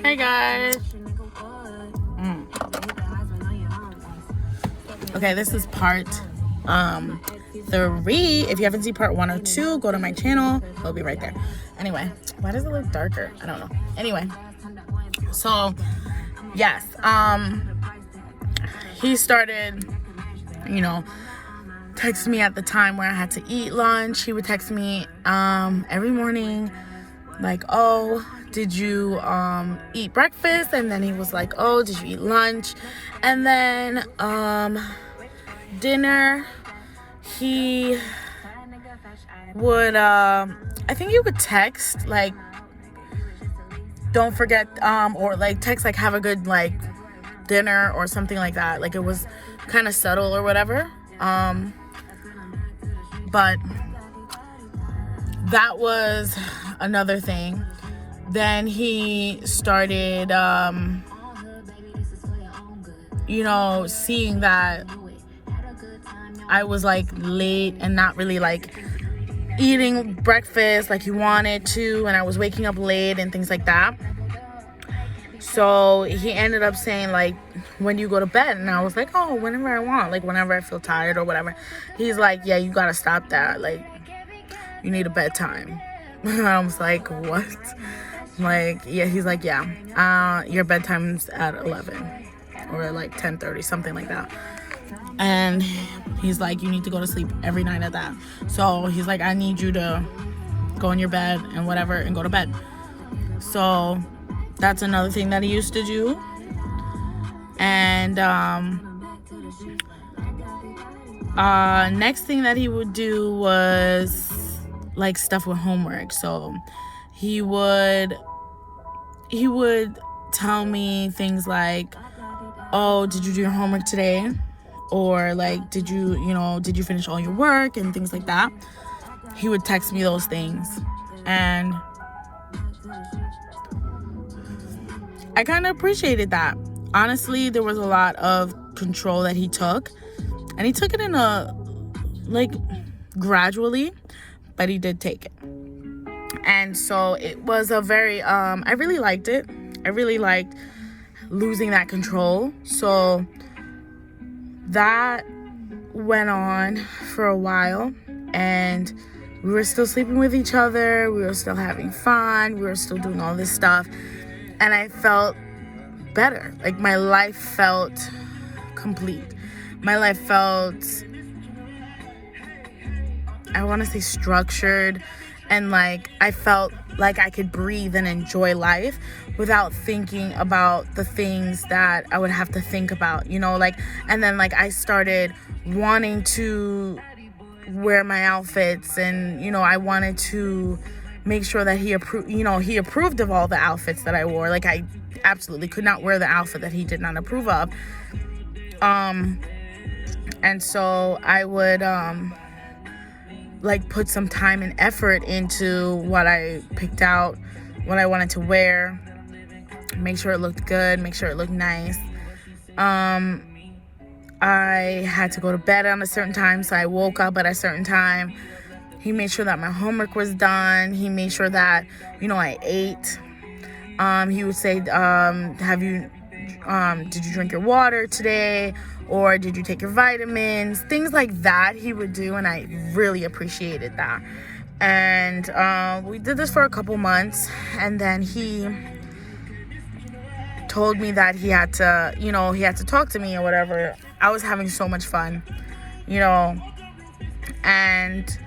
Hey guys. Okay, this is part 3. If you haven't seen part 1 or 2, go to my channel. It'll be right there. Anyway, why does it look darker? I don't know. Anyway, so yes, he started, text me at the time where I had to eat lunch. He would text me every morning, like, oh, did you eat breakfast? And then he was like, oh, did you eat lunch? And then dinner, he would I think he would text like, don't forget, or like text like, have a good like dinner or something like that. Like, it was kind of subtle or whatever. But that was another thing. Then he started, seeing that I was like late and not really like eating breakfast like he wanted to, and I was waking up late and things like that. So he ended up saying like, when do you go to bed? And I was like, oh, whenever I want, like whenever I feel tired or whatever. He's like, yeah, you gotta stop that, like you need a bedtime. And I was like, what? Like, yeah. He's like, yeah, your bedtime's at 11 or like 10:30, something like that. And he's like, you need to go to sleep every night at that. So he's like, I need you to go in your bed and whatever and go to bed. So that's another thing that he used to do. And next thing that he would do was like stuff with homework. So he would tell me things like, oh, did you do your homework today? Or like, did you finish all your work and things like that. He would text me those things. And I kind of appreciated that. Honestly, there was a lot of control that he took. And he took it in a, like, gradually, but he did take it. And so it was a very, I really liked it. I really liked losing that control. So that went on for a while, and we were still sleeping with each other. We were still having fun. We were still doing all this stuff. And I felt better. Like, my life felt complete. My life felt, I want to say, structured. And like, I felt like I could breathe and enjoy life without thinking about the things that I would have to think about, like, and then like I started wanting to wear my outfits, and I wanted to make sure that he approved of all the outfits that I wore. Like, I absolutely could not wear the outfit that he did not approve of. And so I would like put some time and effort into what I picked out, what I wanted to wear, make sure it looked good, make sure it looked nice. I had to go to bed on a certain time, so I woke up at a certain time. He made sure that my homework was done. He made sure that, I ate. He would say, did you drink your water today? Or did you take your vitamins? Things like that he would do, and I really appreciated that. And we did this for a couple months, and then he told me that he had to talk to me or whatever. I was having so much fun, and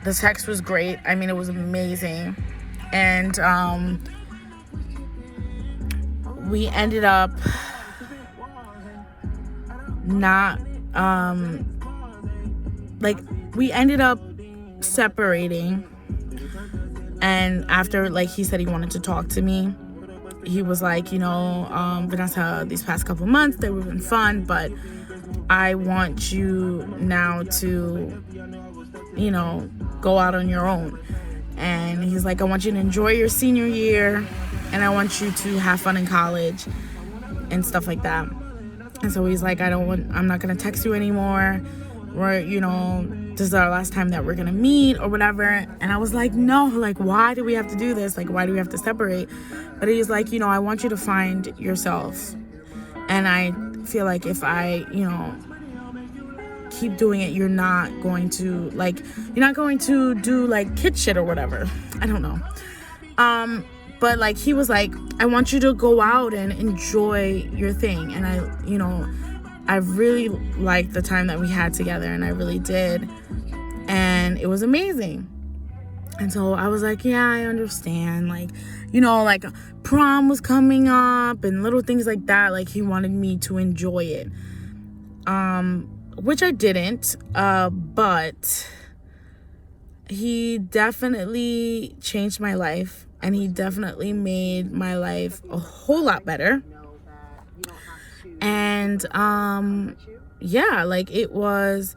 the sex was great. I mean, it was amazing. And we ended up we ended up separating. And after, like, he said he wanted to talk to me, he was like, Vanessa, these past couple months, they were been fun, but I want you now to, go out on your own. And he's like, I want you to enjoy your senior year, and I want you to have fun in college and stuff like that. And so he's like, I'm not going to text you anymore. We're, this is our last time that we're gonna meet or whatever. And I was like, no, like, why do we have to do this? Like, why do we have to separate? But he's like, you know, I want you to find yourself. And I feel like if I, you know, keep doing it, you're not going to do like kid shit or whatever. I don't know. But like, he was like, I want you to go out and enjoy your thing. And I really liked the time that we had together, and I really did. And it was amazing. And so I was like, yeah, I understand. Like, you know, like prom was coming up and little things like that. Like, he wanted me to enjoy it. Which I didn't. But he definitely changed my life. And he definitely made my life a whole lot better. And, yeah, like, it was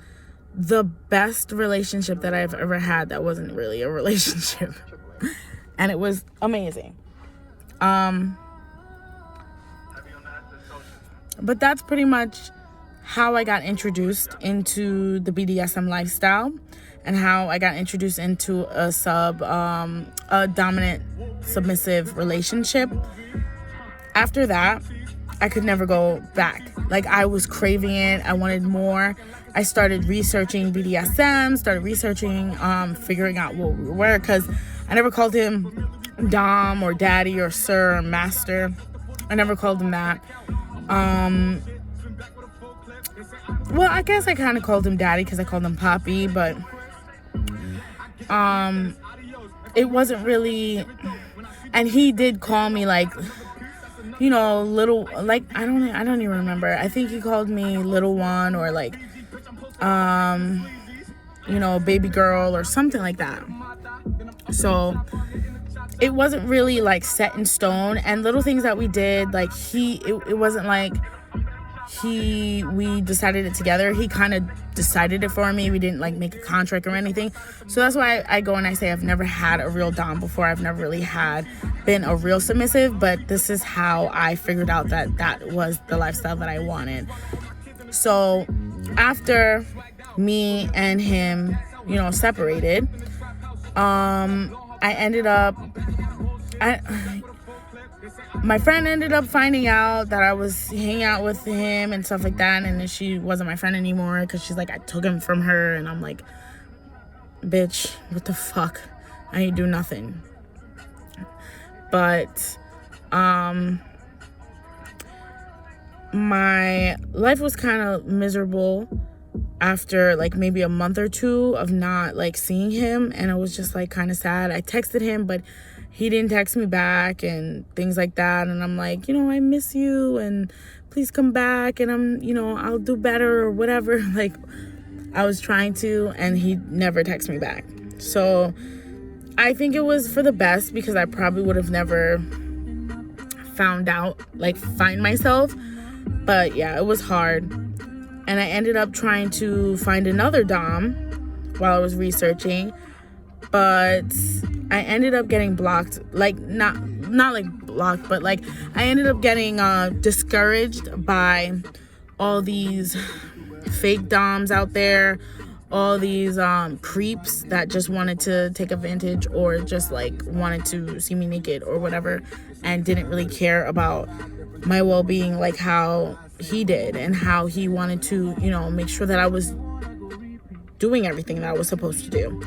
the best relationship that I've ever had that wasn't really a relationship. And it was amazing. But that's pretty much how I got introduced into the BDSM lifestyle, and how I got introduced into a dominant submissive relationship. After that, I could never go back. Like, I was craving it. I wanted more. I started researching BDSM, figuring out what we were, because I never called him Dom or Daddy or Sir or Master. I never called him that. Well, I guess I kind of called him Daddy because I called him Poppy, but it wasn't really. And he did call me, like, you know, little, like, I don't even remember. I think he called me little one, or like, you know, baby girl or something like that. So it wasn't really like set in stone. And little things that we did, like, it wasn't like we decided it together. He kind of decided it for me. We didn't like make a contract or anything. So that's why I go and I say I've never had a real dom before. I've never really been a real submissive, but this is how I figured out that was the lifestyle that I wanted. So after me and him, you know, separated, my friend ended up finding out that I was hanging out with him and stuff like that, and then she wasn't my friend anymore because she's like, I took him from her. And I'm like, bitch, what the fuck? I ain't do nothing. But my life was kind of miserable after like maybe a month or two of not like seeing him, and I was just like kind of sad. I texted him, but he didn't text me back and things like that. And I'm like, you know, I miss you and please come back, and I'll do better or whatever. Like, I was trying to, and he never texted me back. So I think it was for the best, because I probably would have never find myself. But yeah, it was hard. And I ended up trying to find another dom while I was researching, but I ended up getting blocked. Like, not like blocked, but like I ended up getting discouraged by all these fake doms out there, all these creeps that just wanted to take advantage, or just like wanted to see me naked or whatever, and didn't really care about my well-being like how he did, and how he wanted to, you know, make sure that I was doing everything that I was supposed to do.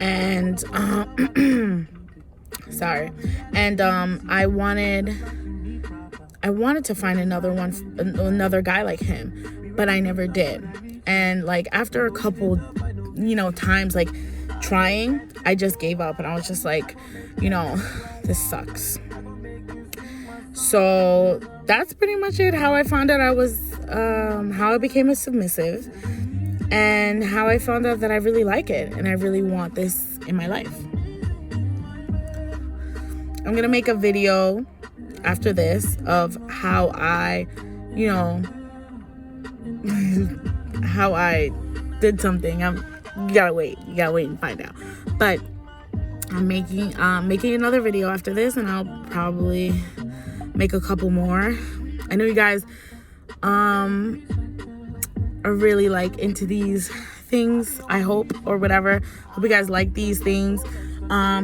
And sorry. And I wanted to find another guy like him, but I never did. And like after a couple, you know, times like trying, I just gave up, and I was just like, you know, this sucks. So that's pretty much it. How I found out how I became a submissive, and how I found out that I really like it and I really want this in my life. I'm gonna make a video after this of how I, you know, how I did something. You gotta wait and find out. But I'm making another video after this, and I'll probably make a couple more. I know you guys are really like into these things, I hope, or whatever. Hope you guys like these things.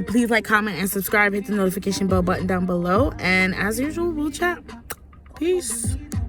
Please like, comment, and subscribe. Hit the notification bell button down below. And as usual, we'll chat. Peace.